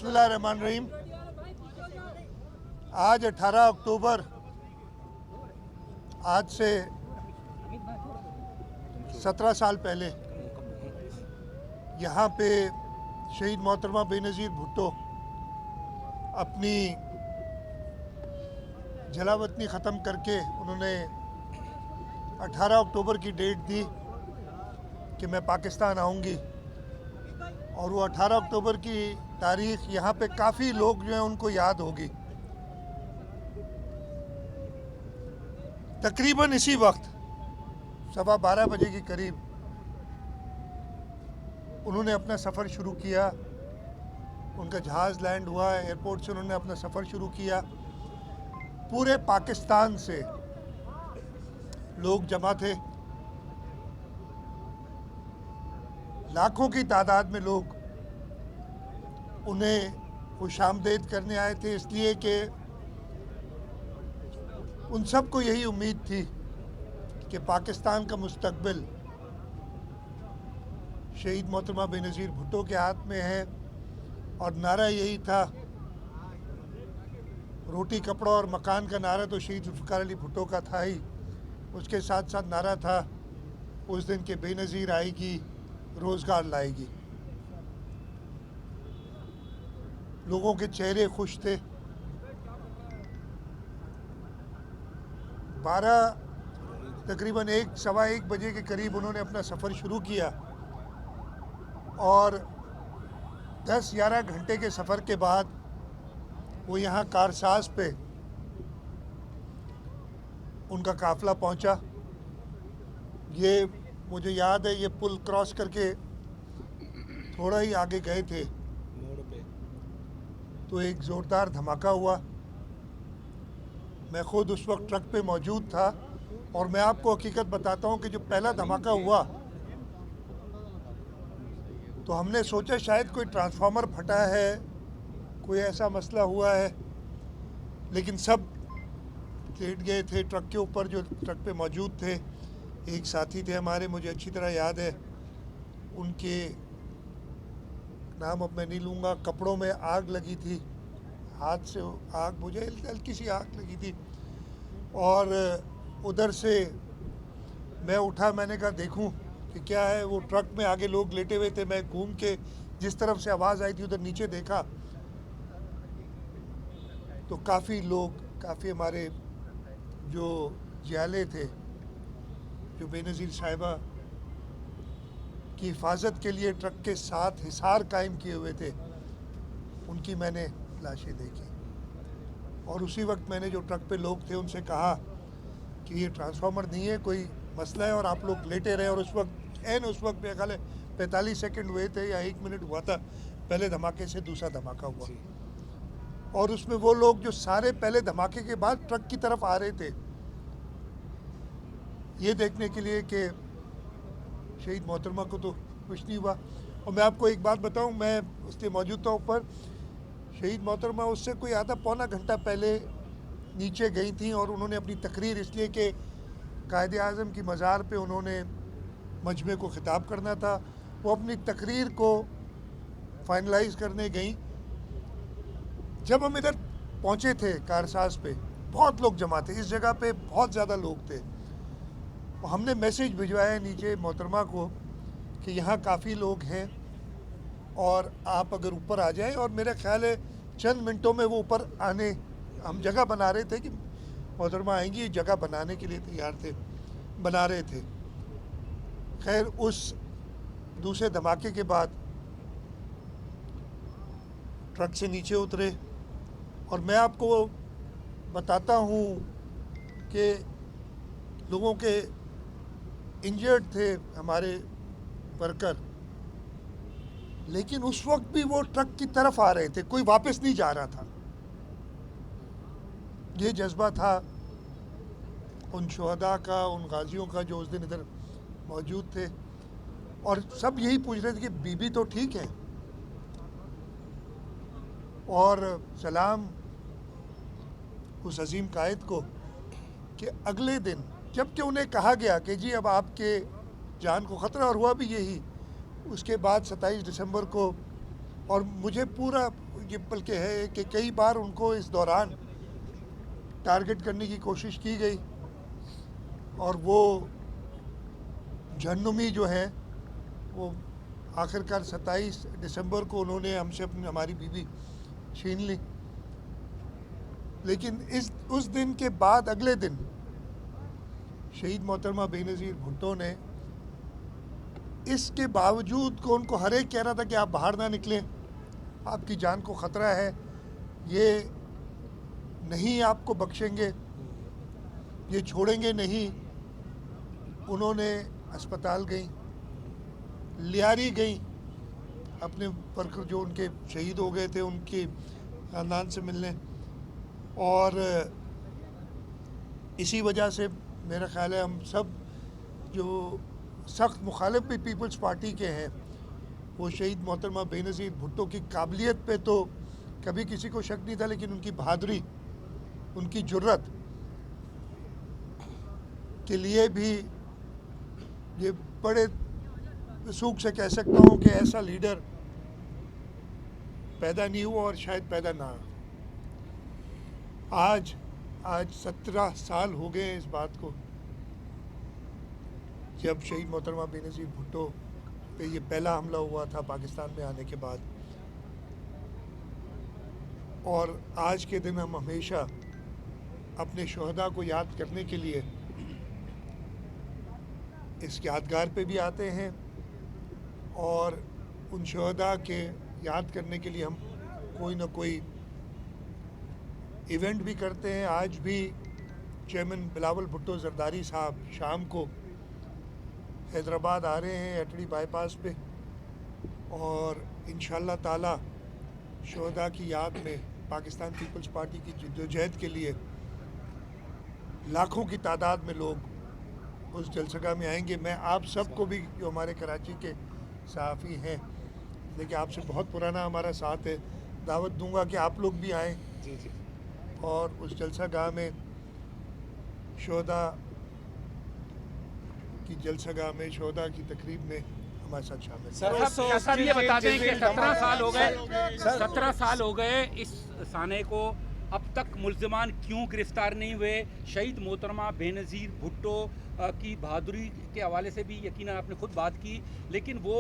बिस्मिल्लाहिर्रहमानिर्रहीम। आज 18 अक्टूबर, आज से 17 साल पहले यहाँ पे शहीद मोहतरमा बेनज़ीर भुट्टो अपनी जलावतनी ख़त्म करके उन्होंने 18 अक्टूबर की डेट दी कि मैं पाकिस्तान आऊँगी। और वो 18 अक्टूबर की तारीख़ यहाँ पे काफ़ी लोग जो हैं उनको याद होगी। तकरीबन इसी वक्त 12:15 बजे के करीब उन्होंने अपना सफ़र शुरू किया। उनका जहाज़ लैंड हुआ, एयरपोर्ट से उन्होंने अपना सफ़र शुरू किया। पूरे पाकिस्तान से लोग जमा थे, लाखों की तादाद में लोग उन्हें खुशामदीद करने आए थे, इसलिए कि उन सबको यही उम्मीद थी कि पाकिस्तान का मुस्तकबिल शहीद मोहतरमा बेनज़ीर भुट्टो के हाथ में है। और नारा यही था, रोटी कपड़ा और मकान का नारा तो शहीद ज़ुल्फ़िकार अली भुट्टो का था ही, उसके साथ साथ नारा था उस दिन के बेनज़ीर आएगी, रोज़गार लाएगी। लोगों के चेहरे खुश थे। 12 तकरीबन 1-1:15 बजे के करीब उन्होंने अपना सफ़र शुरू किया और 10-11 घंटे के सफ़र के बाद वो यहाँ कारसाज पे उनका काफ़िला पहुँचा। ये मुझे याद है, ये पुल क्रॉस करके थोड़ा ही आगे गए थे तो एक ज़ोरदार धमाका हुआ। मैं ख़ुद उस वक्त ट्रक पे मौजूद था और मैं आपको हकीकत बताता हूँ कि जो पहला धमाका हुआ तो हमने सोचा शायद कोई ट्रांसफार्मर फटा है, कोई ऐसा मसला हुआ है, लेकिन सब लेट गए थे ट्रक के ऊपर जो ट्रक पे मौजूद थे। एक साथी थे हमारे, मुझे अच्छी तरह याद है, उनके नाम अब मैं नहीं लूँगा। कपड़ों में आग लगी थी, हाथ से आग मुझे हल्की सी आग लगी थी। और उधर से मैं उठा, मैंने कहा देखूं कि क्या है। वो ट्रक में आगे लोग लेटे हुए थे। मैं घूम के जिस तरफ से आवाज़ आई थी उधर नीचे देखा तो काफ़ी लोग, काफ़ी हमारे जो जियाले थे, जो बेनज़ीर साहिबा की हिफाजत के लिए ट्रक के साथ हिसार कायम किए हुए थे, उनकी मैंने लाशें देखी। और उसी वक्त मैंने जो ट्रक पे लोग थे उनसे कहा कि ये ट्रांसफार्मर नहीं है, कोई मसला है और आप लोग लेटे रहे। और उस वक्त मेरे ख्याल 45 सेकंड हुए थे या 1 मिनट हुआ था पहले धमाके से दूसरा धमाका हुआ। और उसमें वो लोग जो सारे पहले धमाके के बाद ट्रक की तरफ आ रहे थे ये देखने के लिए कि शहीद मोहतरमा को तो कुछ नहीं हुआ। और मैं आपको एक बात बताऊं, मैं उसके मौजूद था ऊपर। शहीद मोहतरमा उससे कोई आधा पौना घंटा पहले नीचे गई थी और उन्होंने अपनी तकरीर, इसलिए कि कायदे आज़म की मज़ार पे उन्होंने मजमे को ख़िताब करना था, वो अपनी तकरीर को फाइनलाइज़ करने गई। जब हम इधर पहुँचे थे कारसाज पे, बहुत लोग जमा थे, इस जगह पे बहुत ज़्यादा लोग थे। हमने मैसेज भिजवाया नीचे मोहतरमा को कि यहाँ काफ़ी लोग हैं और आप अगर ऊपर आ जाएं। और मेरा ख्याल है चंद मिनटों में वो ऊपर आने, हम जगह बना रहे थे कि मोहतरमा आएंगी, जगह बनाने के लिए तैयार थे, बना रहे थे। खैर उस दूसरे धमाके के बाद ट्रक से नीचे उतरे और मैं आपको बताता हूँ कि लोगों के इंजर्ड थे हमारे वर्कर, लेकिन उस वक्त भी वो ट्रक की तरफ आ रहे थे, कोई वापस नहीं जा रहा था। ये जज्बा था उन शुहदा का, उन गाजियों का जो उस दिन इधर मौजूद थे। और सब यही पूछ रहे थे कि बीबी तो ठीक है। और सलाम उस अजीम कायद को कि अगले दिन जबकि उन्हें कहा गया कि जी अब आपके जान को ख़तरा, और हुआ भी यही। उसके बाद 27 दिसंबर को और मुझे पूरा ये बल्कि है कि कई बार उनको इस दौरान टारगेट करने की कोशिश की गई और वो झन्नुमी जो है वो आखिरकार 27 दिसंबर को उन्होंने हमसे अपनी हमारी बीवी छीन ली। लेकिन उस दिन के बाद अगले दिन शहीद मोहतरमा बेनज़ीर भुट्टो ने इसके बावजूद को उनको हर एक कह रहा था कि आप बाहर ना निकलें, आपकी जान को ख़तरा है, ये नहीं आपको बख्शेंगे, ये छोड़ेंगे नहीं। उन्होंने अस्पताल गई, लियारी गई अपने वर्कर जो उनके शहीद हो गए थे उनके ख़ानदान से मिलने। और इसी वजह से मेरा ख़्याल है हम सब जो सख्त मुखालिफ भी पीपल्स पार्टी के हैं वो शहीद मोहतरमा बेनज़ीर भुट्टो की काबिलियत पे तो कभी किसी को शक नहीं था, लेकिन उनकी बहादुरी, उनकी जुर्रत के लिए भी ये बड़े सूख से कह सकता हूँ कि ऐसा लीडर पैदा नहीं हुआ और शायद पैदा ना हो। आज 17 साल हो गए इस बात को जब शहीद मोहतरमा बेनज़ीर भुट्टो पे ये पहला हमला हुआ था पाकिस्तान में आने के बाद। और आज के दिन हम हमेशा अपने शहदा को याद करने के लिए इस यादगार पे भी आते हैं और उन शहदा के याद करने के लिए हम कोई ना कोई इवेंट भी करते हैं। आज भी चेयरमैन बिलावल भुट्टो जरदारी साहब शाम को हैदराबाद आ रहे हैं एटड़ी बाईपास पे और इंशाअल्लाह ताला शहदा की याद में पाकिस्तान पीपल्स पार्टी की जद्दोजहद के लिए लाखों की तादाद में लोग उस जलसगाह में आएंगे। मैं आप सबको भी जो हमारे कराची के सहाफ़ी हैं, देखिए आपसे बहुत पुराना हमारा साथ है, दावत दूंगा कि आप लोग भी आएँ जी जी और उस जलसागाह में शोदा की जलसागाह में शोदा की तकरीब में हमारे साथ शामिल। सर ये बता दें कि 17 साल हो गए, 17 साल हो गए इस साने को, अब तक मुल्ज़िमान क्यों गिरफ्तार नहीं हुए? शहीद मोहतरमा बेनज़ीर भुट्टो की बहादुरी के हवाले से भी यकीनन आपने खुद बात की, लेकिन वो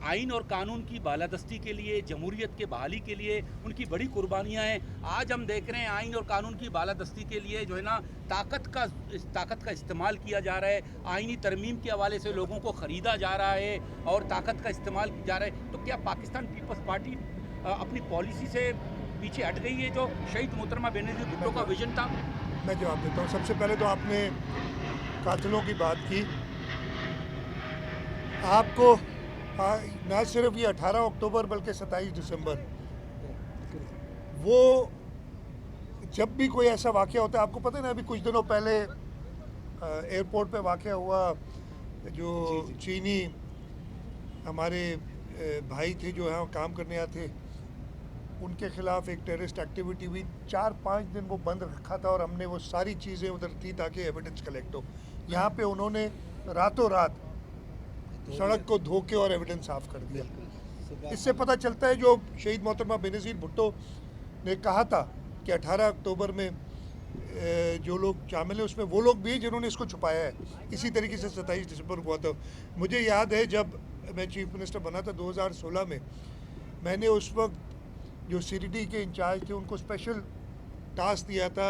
आइन और कानून की बालादस्ती के लिए, जमहूरियत के बहाली के लिए उनकी बड़ी कुर्बानियाँ हैं। आज हम देख रहे हैं आइन और कानून की बालादस्ती के लिए जो है ना ताकत का इस्तेमाल किया जा रहा है, आइनी तरमीम के हवाले से लोगों को ख़रीदा जा रहा है और ताकत का इस्तेमाल किया जा रहा है। तो क्या पाकिस्तान पीपल्स पार्टी अपनी पॉलिसी से पीछे हट गई है जो शहीद मोहतरमा बेनज़ीर भुट्टो का विजन था? मैं जवाब देता हूँ। सबसे पहले तो आपने कातिलों की बात की। आपको ना सिर्फ ये 18 अक्टूबर बल्कि 27 दिसंबर, वो जब भी कोई ऐसा वाक़या होता है, आपको पता है ना, अभी कुछ दिनों पहले एयरपोर्ट पे वाक़या हुआ, जो चीनी हमारे भाई थे जो यहाँ काम करने आए थे, उनके ख़िलाफ़ एक टेररिस्ट एक्टिविटी हुई। 4-5 दिन वो बंद रखा था और हमने वो सारी चीज़ें उधर थी ताकि एविडेंस कलेक्ट हो। यहाँ पे उन्होंने रातों रात सड़क को धो के और एविडेंस साफ कर दिया। इससे पता चलता है जो शहीद मोहतरमा बेनज़ीर भुट्टो ने कहा था कि 18 अक्टूबर में जो लोग शामिल हैं उसमें वो लोग भी हैं जिन्होंने इसको छुपाया है। इसी तरीके से 27 दिसंबर हुआ था। मुझे याद है जब मैं चीफ मिनिस्टर बना था 2016 में, मैंने उस वक्त जो सीडीडी के इंचार्ज थे उनको स्पेशल टास्क दिया था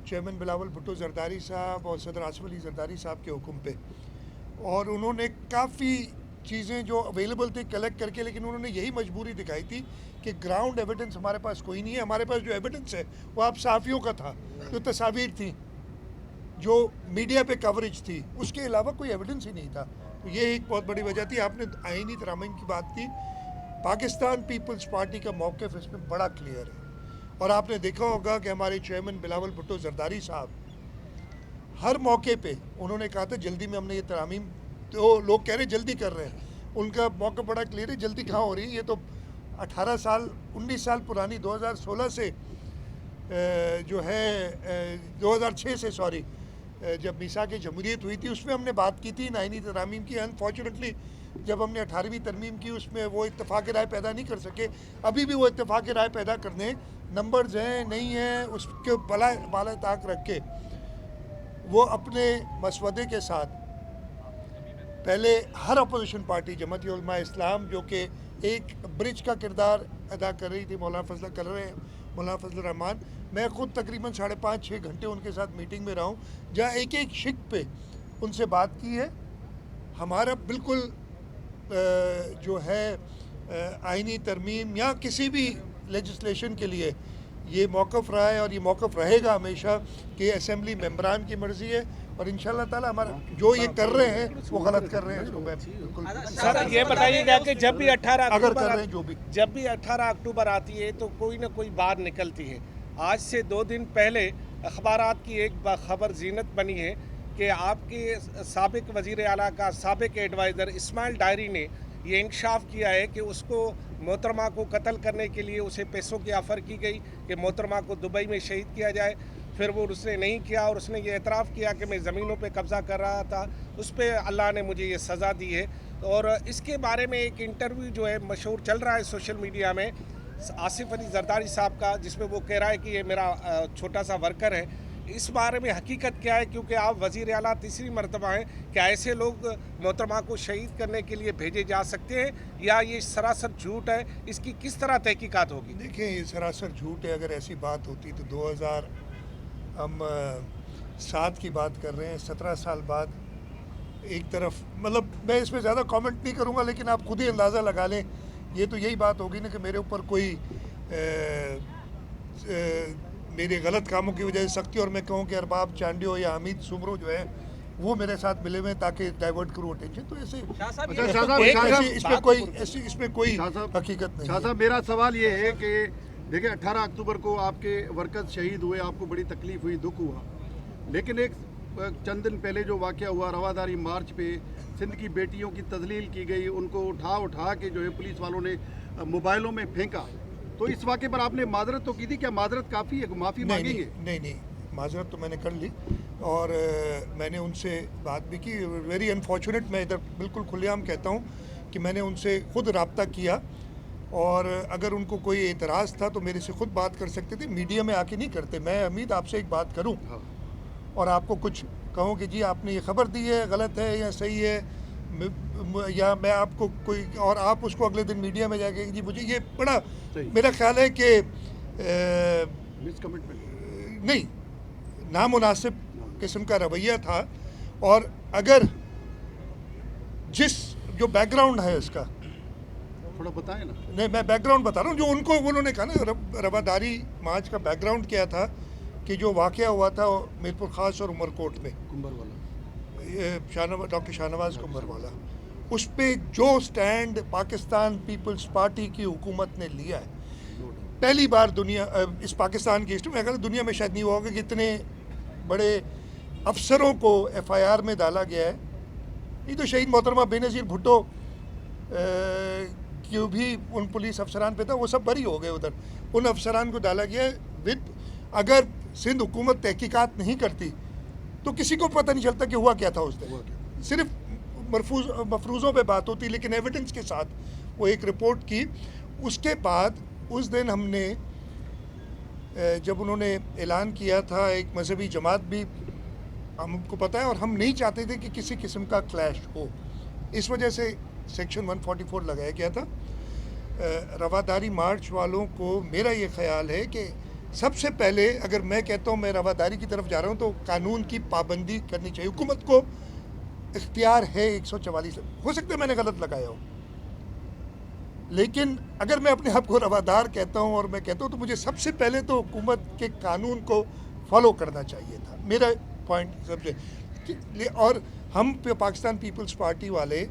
चेयरमैन बिलावल भुट्टो जरदारी साहब और सदर आसिफ अली जरदारी साहब के हुक्म पे, और उन्होंने काफ़ी चीज़ें जो अवेलेबल थी कलेक्ट करके, लेकिन उन्होंने यही मजबूरी दिखाई थी कि ग्राउंड एविडेंस हमारे पास कोई नहीं है। हमारे पास जो एविडेंस है वो आप सहाफ़ियों का था, जो तस्वीर थी, जो मीडिया पे कवरेज थी, उसके अलावा कोई एविडेंस ही नहीं था। तो ये एक बहुत बड़ी वजह थी। आपने आइनी तरामीम की बात की, पाकिस्तान पीपल्स पार्टी का मौक़िफ़ इसमें बड़ा क्लियर है। और आपने देखा होगा कि हमारे चेयरमैन बिलावल भुट्टो जरदारी साहब हर मौके पे उन्होंने कहा था जल्दी में हमने ये तरामीम, तो लोग कह रहे जल्दी कर रहे हैं, उनका मौका बड़ा क्लियर है, जल्दी कहाँ हो रही है। ये तो 18 साल 19 साल पुरानी 2016 से जो है 2006 से जब मीसा की जमहूरियत हुई थी उसमें हमने बात की थी आइनी तरामीम की। अनफॉर्चुनेटली जब हमने 18वीं तरमीम की उसमें वो इत्तेफाक राय पैदा नहीं कर सके, अभी भी वो इत्तेफाक राय पैदा करने नंबर्स हैं नहीं हैं उसके बाला ताक रख के वो अपने मसवदे के साथ पहले हर अपोजिशन पार्टी जमात उलमा इस्लाम जो कि एक ब्रिज का किरदार अदा कर रही थी, मौलाना फजल रहमान, मैं ख़ुद तकरीबन 5.5-6 घंटे उनके साथ मीटिंग में रहा हूँ जहाँ एक एक शिक पे उनसे बात की है। हमारा बिल्कुल जो है आइनी तरमीम या किसी भी लेजिस्लेशन के लिए ये मौक़िफ़ रहा है और ये मौक़िफ़ रहेगा हमेशा कि असेंबली मेंबरान की मर्ज़ी है और इंशाअल्लाह ताला हमारा जो ये कर रहे हैं वो गलत कर रहे हैं इसको मैं बिल्कुल सर ये बताइएगा कि जब भी 18 अगर कर अक्टूबर रहे हैं जो भी जब भी 18 अक्टूबर आती है तो कोई ना कोई बात निकलती है। आज से 2 दिन पहले अखबारात की एक खबर जीनत बनी है कि आपके साबिक वज़ीर आला का साबिक एडवाइज़र इस्माइल डायरी ने ये इंकशाफ किया है कि उसको मोहतरमा को कत्ल करने के लिए उसे पैसों की ऑफ़र की गई कि मोहतरमा को दुबई में शहीद किया जाए। फिर वो उसने नहीं किया और उसने ये एतराफ़ किया कि मैं ज़मीनों पे कब्ज़ा कर रहा था, उस पर अल्लाह ने मुझे ये सज़ा दी है। और इसके बारे में एक इंटरव्यू जो है मशहूर चल रहा है सोशल मीडिया में आसिफ अली जरदारी साहब का, जिसमें वो कह रहा है कि ये मेरा छोटा सा वर्कर है। इस बारे में हकीकत क्या है, क्योंकि आप वज़ीर आला तीसरी मरतबा हैं, क्या ऐसे लोग मोहतरमा को शहीद करने के लिए भेजे जा सकते हैं या ये सरासर झूठ है? इसकी किस तरह तहकीकात होगी? देखिए ये सरासर झूठ है। अगर ऐसी बात होती तो 2000 हम 7 की बात कर रहे हैं, 17 साल बाद एक तरफ मतलब मैं इसमें ज़्यादा कमेंट नहीं करूँगा, लेकिन आप खुद ही अंदाज़ा लगा लें। ये तो यही बात होगी ना कि मेरे ऊपर कोई मेरे गलत कामों की वजह से सख्ती और मैं कहूँ कि अरबाब चांडियो या हमीद सुमरो जो है वो मेरे साथ मिले हुए ताकि डाइवर्ट करूँ अटेंशन। तो ऐसे इसमें कोई हकीकत नहीं। शाह साहब मेरा सवाल ये है कि देखिए 18 अक्टूबर को आपके वर्कर्स शहीद हुए, आपको बड़ी तकलीफ हुई, दुख हुआ, लेकिन एक चंद दिन पहले जो वाक़या हुआ रवादारी मार्च पे सिंध की बेटियों की तजलील की गई, उनको उठा के जो है पुलिस वालों ने मोबाइलों में फेंका, तो इस वाक़े पर आपने माजरत तो की थी, क्या माजरत काफ़ी है, माफ़ी मांगेंगे? नहीं, माजरत तो मैंने कर ली और मैंने उनसे बात भी की। वेरी अनफॉर्चुनेट, मैं इधर बिल्कुल खुलेआम कहता हूँ कि मैंने उनसे खुद रब्ता किया और अगर उनको कोई एतराज़ था तो मेरे से खुद बात कर सकते थे, मीडिया में आके नहीं करते। मैं उम्मीद आपसे एक बात करूं और आपको कुछ कहूं कि जी आपने ये खबर दी है, गलत है या सही है, या मैं आपको कोई और आप उसको अगले दिन मीडिया में जाके जी मुझे ये बड़ा मेरा ख्याल है कि मिसकमिटमेंट नहीं, नामुनासिब किस्म का रवैया था। और अगर जिस जो बैकग्राउंड है इसका थोड़ा बताएं ना। नहीं, मैं बैकग्राउंड बता रहा हूँ जो उन्होंने कहा ना रवादारी मार्च का बैकग्राउंड क्या था कि जो वाक़या हुआ था मीरपुर ख़ास और उमरकोट में डॉक्टर शाहनवाज कुंबर वाला, उस पर जो स्टैंड पाकिस्तान पीपल्स पार्टी की हुकूमत ने लिया है, पहली बार दुनिया इस पाकिस्तान की हिस्ट्री में, अगर दुनिया में शायद नहीं हुआ होगा कि इतने बड़े अफसरों को FIR में डाला गया है। ये तो शहीद मोहतरमा बेनज़ीर भुट्टो क्यों भी उन पुलिस अफसरान पे था, वो सब बरी हो गए उधर, उन अफसरान को डाला गया विद। अगर सिंध हुकूमत तहकीकात नहीं करती तो किसी को पता नहीं चलता कि हुआ क्या था उस दिन, सिर्फ मफरूज़ों पे बात होती, लेकिन एविडेंस के साथ वो एक रिपोर्ट की। उसके बाद उस दिन हमने जब उन्होंने ऐलान किया था, एक मजहबी जमात भी हमको पता है और हम नहीं चाहते थे कि किसी किस्म का क्लैश हो, इस वजह से सेक्शन 144 लगाया गया था। रवादारी मार्च वालों को मेरा ये ख्याल है कि सबसे पहले अगर मैं कहता हूँ मैं रवादारी की तरफ जा रहा हूँ तो कानून की पाबंदी करनी चाहिए। हुकूमत को इख्तियार है 144, हो सकता है मैंने गलत लगाया हो, लेकिन अगर मैं अपने आप को रवादार कहता हूँ और मैं कहता हूँ तो मुझे सबसे पहले तो हुकूमत के कानून को फॉलो करना चाहिए था, मेरा पॉइंट सबसे। और हम पाकिस्तान पीपल्स पार्टी वाले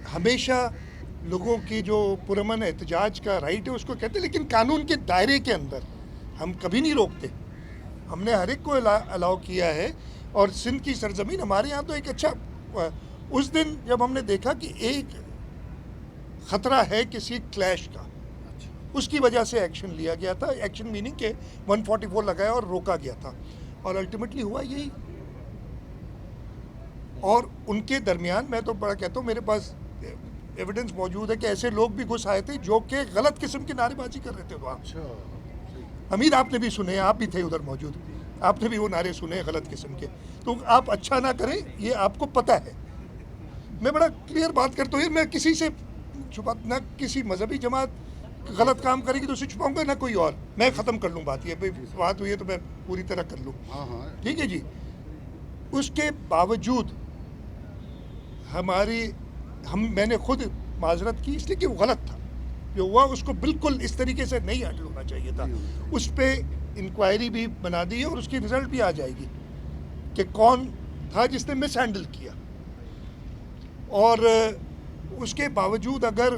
हमेशा लोगों की जो पुरअमन एहतजाज का राइट है उसको कहते हैं, लेकिन कानून के दायरे के अंदर हम कभी नहीं रोकते। हमने हर एक को अलाउ किया है और सिंध की सरजमीन हमारे यहाँ तो एक अच्छा, उस दिन जब हमने देखा कि एक ख़तरा है किसी क्लैश का, उसकी वजह से एक्शन लिया गया था। एक्शन मीनिंग के 144 लगाया और रोका गया था और अल्टीमेटली हुआ यही। और उनके दरमियान मैं तो बड़ा कहता हूँ, मेरे पास एविडेंस मौजूद है कि ऐसे लोग भी घुस आए थे जो कि गलत किस्म की नारेबाजी कर रहे थे वहाँ। हमीद, आपने भी सुने, आप भी थे उधर मौजूद, आपने भी वो नारे सुने गलत किस्म के। तो आप अच्छा ना करें, ये आपको पता है। मैं बड़ा क्लियर बात करता हूँ, मैं किसी से छुपा ना, किसी मजहबी जमात गलत काम करेगी तो उसे छुपाऊंगा ना कोई और, मैं ख़त्म कर लूँ बात। ये बात हुई है तो मैं पूरी तरह कर लूँ, ठीक है जी। उसके बावजूद मैंने खुद माजरत की, इसलिए कि वो गलत था जो हुआ, उसको बिल्कुल इस तरीके से नहीं हैंडल होना चाहिए था। उस पर इंक्वायरी भी बना दी है और उसकी रिजल्ट भी आ जाएगी कि कौन था जिसने मिस हैंडल किया। और उसके बावजूद अगर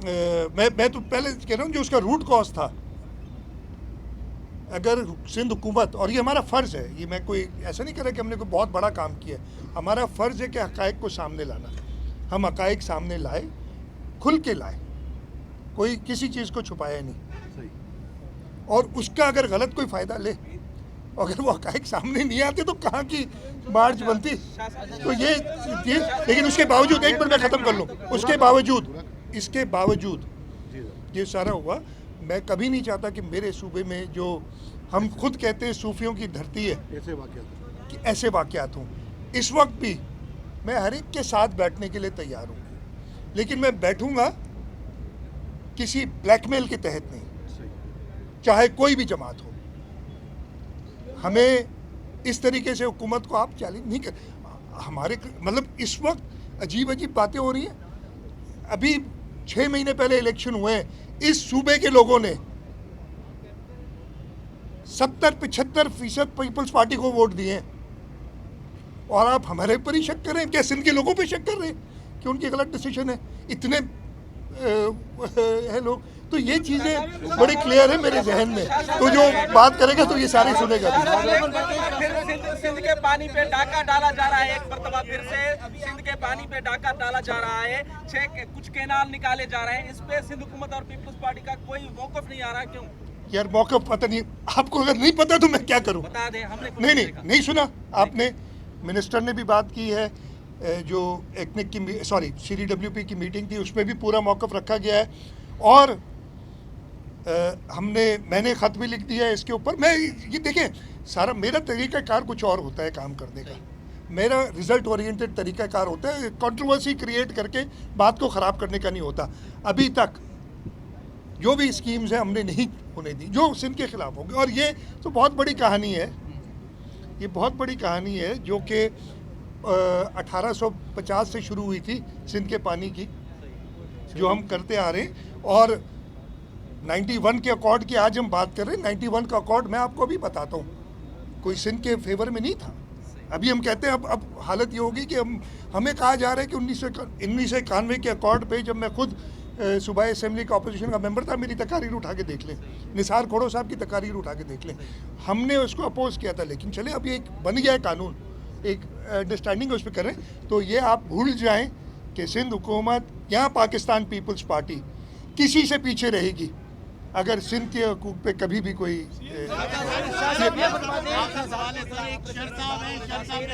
मैं तो पहले कह रहा हूँ जो उसका रूट कॉज था, अगर सिंध हुकूमत, और ये हमारा फ़र्ज़ है, ये मैं कोई ऐसा नहीं कर रहा कि हमने कोई बहुत बड़ा काम किया है, हमारा फ़र्ज़ है कि हक़ाइक़ को सामने लाना। हम हक़ाइक़ सामने लाए, खुल के लाए, कोई किसी चीज़ को छुपाया नहीं। और उसका अगर गलत कोई फ़ायदा ले, अगर वो हक़ाइक़ सामने नहीं आते तो कहाँ की मार्च बनती। तो ये लेकिन उसके बावजूद, एक मिनट में ख़त्म कर लूँ, इसके बावजूद ये सारा हुआ। मैं कभी नहीं चाहता कि मेरे सूबे में, जो हम खुद कहते हैं सूफियों की धरती है, ऐसे वाक़यात हों। इस वक्त भी मैं हर एक के साथ बैठने के लिए तैयार हूँ, लेकिन मैं बैठूंगा किसी ब्लैकमेल के तहत नहीं, चाहे कोई भी जमात हो। हमें इस तरीके से हुकूमत को आप चैलेंज नहीं कर, हमारे मतलब इस वक्त अजीब अजीब बातें हो रही हैं। अभी 6 महीने पहले इलेक्शन हुए हैं, इस सूबे के लोगों ने 70-75% पीपल्स पार्टी को वोट दिए हैं, और आप हमारे ऊपर ही शक कर रहे हैं? क्या सिंध के लोगों पे शक कर रहे हैं कि उनकी गलत डिसीजन है? इतने है लोग। तो ये चीज़ें बड़ी क्लियर है मेरे जहन में, तो जो बात करेगा तो ये सारी सुनेगा। सिंध के पानी पे डाका डाला जा रहा है, एक मरतबा फिर से सिंध के पानी पे डाका डाला जा रहा है, कुछ कैनाल निकाले जा रहे हैं। इस पे सिंध हुकूमत और पीपल्स पार्टी का कोई मौक़िफ़ नहीं आ रहा, क्यों? यार मौक़िफ़ पता नहीं, आपको अगर नहीं पता तो मैं क्या करूँ? बता दें, हमने नहीं सुना आपने। मिनिस्टर ने भी बात की है, जो एक्निक की CDWP की मीटिंग थी उसमें भी पूरा मौक़िफ़ रखा गया है, और मैंने ख़त भी लिख दिया है इसके ऊपर। मैं ये देखें, सारा मेरा तरीक़ाकार कुछ और होता है काम करने का, मेरा रिज़ल्ट ओरिएंटेड तरीक़ाकार होता है, कंट्रोवर्सी क्रिएट करके बात को ख़राब करने का नहीं होता। अभी तक जो भी स्कीम्स हैं हमने नहीं होने दी जो सिंध के ख़िलाफ़ होंगे, और ये तो बहुत बड़ी कहानी है, ये बहुत बड़ी कहानी है जो कि 1850 से शुरू हुई थी सिंध के पानी की, जो हम करते आ रहे हैं। और 91 के अकॉर्ड की आज हम बात कर रहे हैं। 91 का अकॉर्ड मैं आपको अभी बताता हूँ, कोई सिंध के फेवर में नहीं था। अभी हम कहते हैं अब हालत ये होगी कि हमें कहा जा रहा है कि 1991 के अकॉर्ड पे, जब मैं खुद सूबाई असेंबली का अपोजिशन का मेंबर था, मेरी तकारीर उठा के देख लें, निसार खोड़ो साहब की तकारीर उठा के देख लें, हमने उसको अपोज किया था। लेकिन चले अब ये एक बन गया है कानून, एक अंडरस्टैंडिंग उस पर करें, तो ये आप भूल जाएं कि सिंध हुकूमत या पाकिस्तान पीपल्स पार्टी किसी से पीछे रहेगी अगर सिंध के हकूक़ पे कभी भी कोई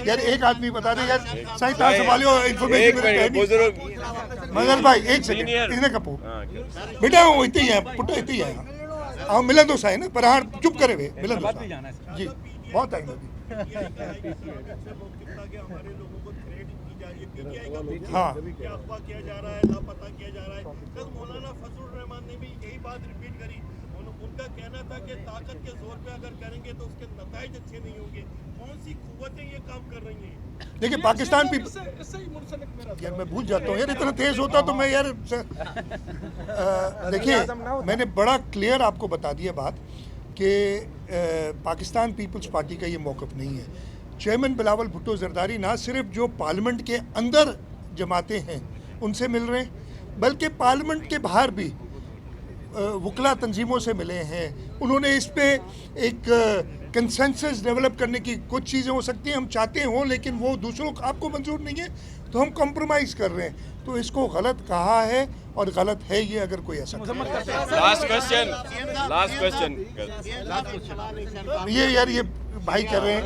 यार एक आदमी बता दे यार, सही सवाल इंफॉर्मेशन मगर भाई एक सेकंड इसने कपो बेटा वो इतने ही है, पुट्टा इतने ही है, हाँ मिलन तो सही ना, पर हाँ चुप करे वे मिलन तो जी बहुत टाइम अभी। हाँ किया जा रहा है, लापता किया जा रहा है। कल मौलाना फजलुर रहमान ने भी यही बात रिपीट करी। उनका कहना था कि ताकत के जोर पे अगर करेंगे तो उसके नताइज अच्छे नहीं होंगे। कौन सी कुव्वतें ये काम कर रही हैं? देखिए पाकिस्तान भी यार मैं भूल जाता हूँ यार, इतना तेज होता तो मैं यार देखिए मैंने बड़ा क्लियर आपको बता दिया बात कि पाकिस्तान पीपल्स पार्टी का ये मौक़िफ़ नहीं है। चेयरमैन बिलावल भुट्टो जरदारी ना सिर्फ जो पार्लियामेंट के अंदर जमातें हैं उनसे मिल रहे हैं, बल्कि पार्लियामेंट के बाहर भी वकला तंजीमों से मिले हैं। उन्होंने इस पे एक कंसेंसस डेवलप करने की, कुछ चीज़ें हो सकती हैं हम चाहते हों लेकिन वो दूसरों को आपको मंजूर नहीं है तो हम कॉम्प्रोमाइज़ कर रहे हैं। तो इसको गलत कहा है और गलत है ये अगर कोई ऐसा लास्ट क्वेश्चन ये यार ये भाई कर रहे हैं,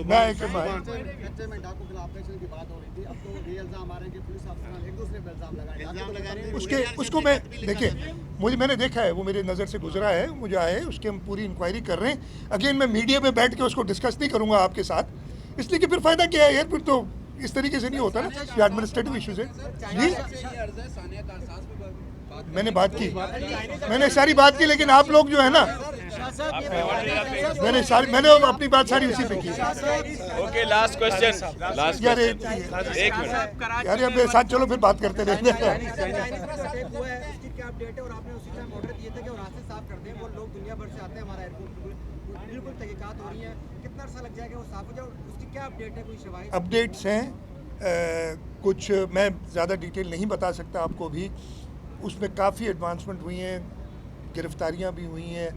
मैं एक भाई कच्चे में डाकू के ऑपरेशन की बात हो रही थी, अब तो ये इल्जाम आ रहे हैं कि पुलिस अफसर एक दूसरे पर इल्जाम लगा रहे हैं। उसको मैं देखिए, मैंने देखा है, वो मेरे नज़र से गुजरा है, मुझे आया है, उसकी हम पूरी इंक्वायरी कर रहे हैं। अगेन मैं मीडिया पे बैठ के उसको डिस्कस नहीं करूंगा आपके साथ, इसलिए कि फिर फ़ायदा क्या है यार, फिर तो इस तरीके से नहीं होता ना, ये एडमिनिस्ट्रेटिव इशूज़ है जी। मैंने बात की, मैंने सारी बात की, लेकिन आप लोग जो है ना, मैंने अपनी बात सारी उसी पे की। ओके, लास्ट क्वेश्चन, यार एक मिनट। यार अब मेरे साथ चलो फिर बात करते रहते हैं। उसकी क्या अपडेट है? और आपने उसी टाइम ऑर्डर दिए थे कि वो रास्ते साफ कर दें, वो लोग दुनिया भर से आते हैं हमारा एयरपोर्ट, बिल्कुल तहकीकात हो रही है, कितना अर्सा लग जाएगा वो साफ हो जाए? उसकी क्या अपडेट है, कोई शवाहिद? अपडेट्स हैं कुछ, मैं ज़्यादा डिटेल नहीं बता सकता आपको भी। उसमें काफ़ी एडवांसमेंट हुई हैं, गिरफ्तारियां भी हुई हैं,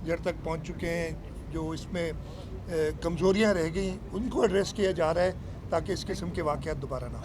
जड़ तक पहुंच चुके हैं। जो इसमें कमज़ोरियां रह गई उनको एड्रेस किया जा रहा है ताकि इस किस्म के वाक़यात दोबारा ना हो।